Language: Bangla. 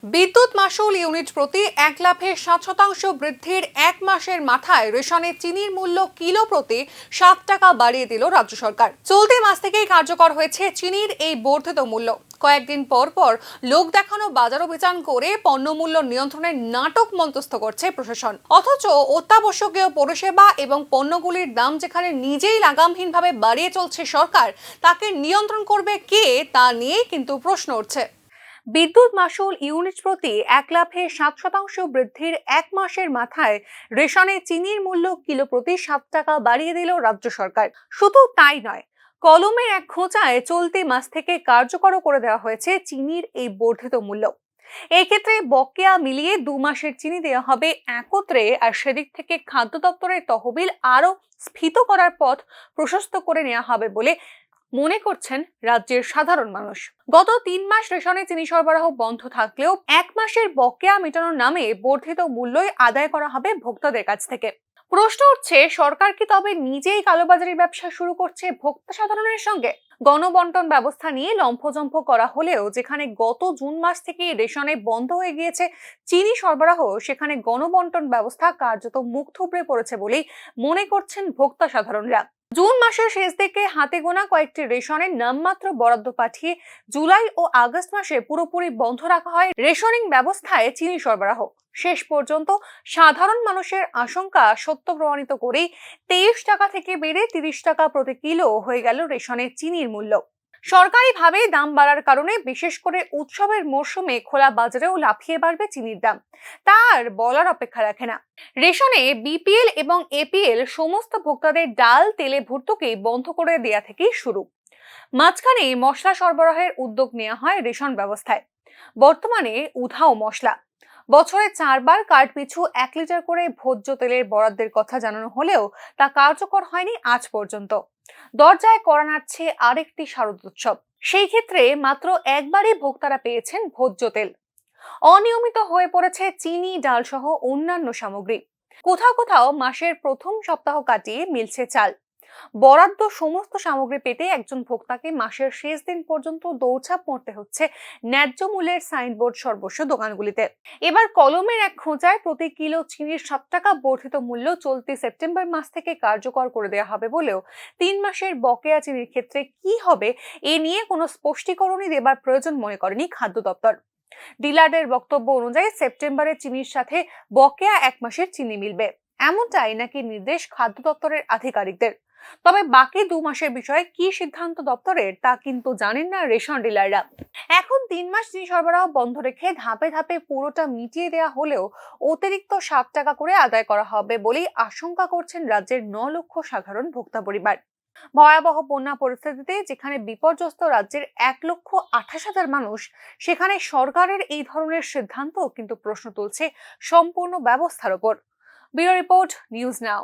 বিদ্যুৎ মাশুল ইউনিট প্রতি 1,07% বৃদ্ধির এক মাসের মাথায় রেশনে চিনির মূল্য কিলো প্রতি 7 টাকা বাড়িয়ে দিল রাজ্য সরকার। চলতি মাস থেকেই কার্যকর হয়েছে চিনির এই বর্ধিত মূল্য। কয়েকদিন পর পর লোক দেখানো বাজার অভিযান করে পণ্যমূল্য নিয়ন্ত্রণের নাটক মঞ্চস্থ করছে প্রশাসন। অথচ অত্যাবশ্যকীয় পরিষেবা এবং পণ্যগুলির দাম যেখানে নিজেই লাগামহীনভাবে বাড়িয়ে চলছে সরকার, তাকে নিয়ন্ত্রণ করবে কে তা নিয়ে কিন্তু প্রশ্ন উঠছে। বিদ্যুৎ মাশুল ইউনিট প্রতি 1,07% বৃদ্ধির এক মাসের মাথায় রেশনে চিনির মূল্য কিলো প্রতি 7 টাকা বাড়িয়ে দিল রাজ্য সরকার। শুধু তাই নয়, কলমের এক খোঁচায় চলতি মাস থেকে কার্যকর করে দেওয়া হয়েছে চিনির এই বর্ধিত মূল্য। এক্ষেত্রে বকেয়া মিলিয়ে 2 মাসের চিনি দেওয়া হবে একত্রে, আর সেদিক থেকে খাদ্য দপ্তরের তহবিল আরও স্ফীত করার পথ প্রশস্ত করে নেওয়া হবে বলে মনে করছেন রাজ্যের সাধারণ মানুষ। গত 3 মাস রেশনে চিনি সরবরাহ বন্ধ থাকলেও 1 মাসের বকেয়া মেটানোর নামে বর্ধিত মূল্যই আদায় করা হবে ভোক্তাদের কাছ থেকে। প্রশ্ন উঠছে, সরকার কি তবে নিজেই কালোবাজারি ব্যবসা শুরু করছে ভোক্তা সাধারণের সঙ্গে? গণবন্টন ব্যবস্থা নিয়ে লম্ফজম্ফ করা হলেও যেখানে গত জুন মাস থেকে রেশনে বন্ধ হয়ে গিয়েছে চিনি সরবরাহ, সেখানে গণবন্টন ব্যবস্থা কার্যত মুখ থুবড়ে পড়েছে বলেই মনে করছেন ভোক্তা সাধারণরা। জুন মাসের শেষ দিকে হাতে গোনা কয়েকটি রেশনের নামমাত্র বরাদ্দ পাঠিয়ে জুলাই ও আগস্ট মাসে পুরোপুরি বন্ধ রাখা হয় রেশনিং ব্যবস্থায় চিনি সরবরাহ। শেষ পর্যন্ত সাধারণ মানুষের আশঙ্কা সত্য প্রমাণিত করেই 23 টাকা থেকে বেড়ে 30 টাকা প্রতি কিলো হয়ে গেল রেশনের চিনির মূল্য। সরকারিভাবে দাম বাড়ার কারণে বিশেষ করে উৎসবের মরশুমে খোলা বাজারেও লাফিয়ে বাড়বে চিনির দাম, তার বলার অপেক্ষা রাখে না। রেশনে বিপিএল এবং এপিএল সমস্ত ভোক্তাদের ডাল তেলে ভর্তুকি বন্ধ করে দেয়া থেকেই শুরু। মাঝখানে মশলা সরবরাহের উদ্যোগ নেওয়া হয় রেশন ব্যবস্থায়। বর্তমানে উধাও মশলা। বছরে 4 বার কার্ড পিছু 1 লিটার করে ভোজ্য তেলের বরাদ্দের কথা জানানো হলেও তা কার্যকর হয়নি আজ পর্যন্ত। দরজায় কড়া নাড়ছে আরেকটি শারদোৎসব। সেই ক্ষেত্রে মাত্র একবারই ভোক্তারা পেয়েছেন ভোজ্য তেল। অনিয়মিত হয়ে পড়েছে চিনি, ডাল সহ অন্যান্য সামগ্রী। কোথাও কোথাও মাসের প্রথম সপ্তাহ কাটিয়ে মিলছে চাল। বরাদ্দ সমস্ত সামগ্রী পেতে একজন ভোক্তাকে মাসের শেষ দিন পর্যন্ত দৌড়ঝাঁপ মরতে হচ্ছে ন্যায্য মূল্যের সাইনবোর্ড সর্বস্ব দোকানগুলিতে। এবার কলমের এক খোঁচায় প্রতি কিলো চিনির 7 টাকা বর্ধিত মূল্য চলতি সেপ্টেম্বর মাস থেকে কার্যকর করে দেওয়া হবে বলেও 3 মাসের বকেয়া চিনির ক্ষেত্রে কি হবে এ নিয়ে কোনো স্পষ্টীকরণই দেবার প্রয়োজন মনে করেনি খাদ্য দপ্তর। ডিলারদের বক্তব্য অনুযায়ী সেপ্টেম্বরের চিনির সাথে বকেয়া 1 মাসের চিনি মিলবে, এমনটাই নাকি নির্দেশ খাদ্য দপ্তরের আধিকারিকদের। তবে বাকি 2 মাসের বিষয়ে কি সিদ্ধান্ত দপ্তরের তা কিন্তু জানেন না রেশন ডিলাররা। এখন 3 মাস চিনি সরবরাহ বন্ধ রেখে ধাপে ধাপে পুরোটা মিটিয়ে দেওয়া হলেও অতিরিক্ত 7 টাকা করে আদায় করা হবে বলেই আশঙ্কা করছেন রাজ্যের 9 লক্ষ সাধারণ ভোক্তা পরিবার। ভয়াবহ বন্যা পরিস্থিতিতে যেখানে বিপর্যস্ত রাজ্যের 1,28,000 মানুষ, সেখানে সরকারের এই ধরনের সিদ্ধান্ত কিন্তু প্রশ্ন তুলছে সম্পূর্ণ ব্যবস্থার উপর। Bureau report, news now.